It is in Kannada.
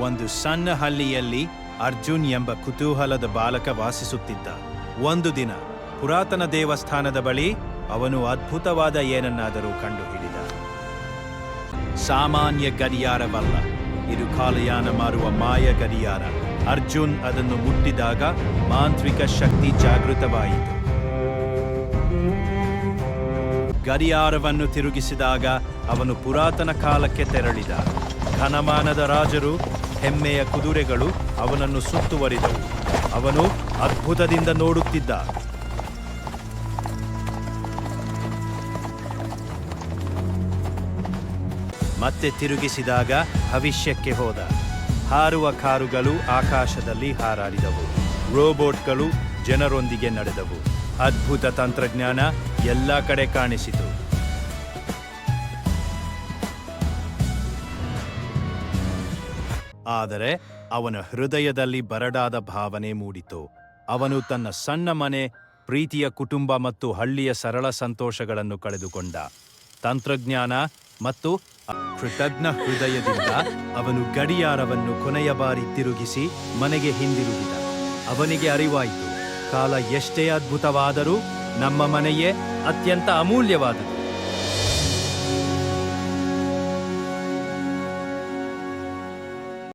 ಒಂದು ಸಣ್ಣ ಹಳ್ಳಿಯಲ್ಲಿ ಅರ್ಜುನ್ ಎಂಬ ಕುತೂಹಲದ ಬಾಲಕ ವಾಸಿಸುತ್ತಿದ್ದ. ಒಂದು ದಿನ ಪುರಾತನ ದೇವಸ್ಥಾನದ ಬಳಿ ಅವನು ಅದ್ಭುತವಾದ ಏನನ್ನಾದರೂ ಕಂಡುಹಿಡಿದ. ಸಾಮಾನ್ಯ ಗಡಿಯಾರವಲ್ಲ, ಇದು ಕಾಲಯಾನ ಮಾರುವ ಮಾಯ ಗಡಿಯಾರ. ಅರ್ಜುನ್ ಅದನ್ನು ಮುಟ್ಟಿದಾಗ ಮಾಂತ್ರಿಕ ಶಕ್ತಿ ಜಾಗೃತವಾಯಿತು. ಗಡಿಯಾರವನ್ನು ತಿರುಗಿಸಿದಾಗ ಅವನು ಪುರಾತನ ಕಾಲಕ್ಕೆ ತೆರಳಿದ. ಘನಮಾನದ ರಾಜರು, ಹೆಮ್ಮೆಯ ಕುದುರೆಗಳು ಅವನನ್ನು ಸುತ್ತುವರಿದವು. ಅವನು ಅದ್ಭುತದಿಂದ ನೋಡುತ್ತಿದ್ದ. ಮತ್ತೆ ತಿರುಗಿಸಿದಾಗ ಭವಿಷ್ಯಕ್ಕೆ ಹೋದ. ಹಾರುವ ಕಾರುಗಳು ಆಕಾಶದಲ್ಲಿ ಹಾರಾಡಿದವು. ರೋಬೋಟ್ಗಳು ಜನರೊಂದಿಗೆ ನಡೆದವು. ಅದ್ಭುತ ತಂತ್ರಜ್ಞಾನ ಎಲ್ಲ ಕಡೆ ಕಾಣಿಸಿತು. ಆದರೆ ಅವನ ಹೃದಯದಲ್ಲಿ ಬರಡಾದ ಭಾವನೆ ಮೂಡಿತು. ಅವನು ತನ್ನ ಸಣ್ಣ ಮನೆ, ಪ್ರೀತಿಯ ಕುಟುಂಬ ಮತ್ತು ಹಳ್ಳಿಯ ಸರಳ ಸಂತೋಷಗಳನ್ನು ಕಳೆದುಕೊಂಡ. ತಂತ್ರಜ್ಞಾನ ಮತ್ತು ಕೃತಜ್ಞ ಹೃದಯದಿಂದ ಅವನು ಗಡಿಯಾರವನ್ನು ಕೊನೆಯ ಬಾರಿ ತಿರುಗಿಸಿ ಮನೆಗೆ ಹಿಂದಿರುಗಿದ. ಅವನಿಗೆ ಅರಿವಾಯಿತು, ಕಾಲ ಎಷ್ಟೇ ಅದ್ಭುತವಾದರೂ ನಮ್ಮ ಮನೆಯೇ ಅತ್ಯಂತ ಅಮೂಲ್ಯವಾದುದು.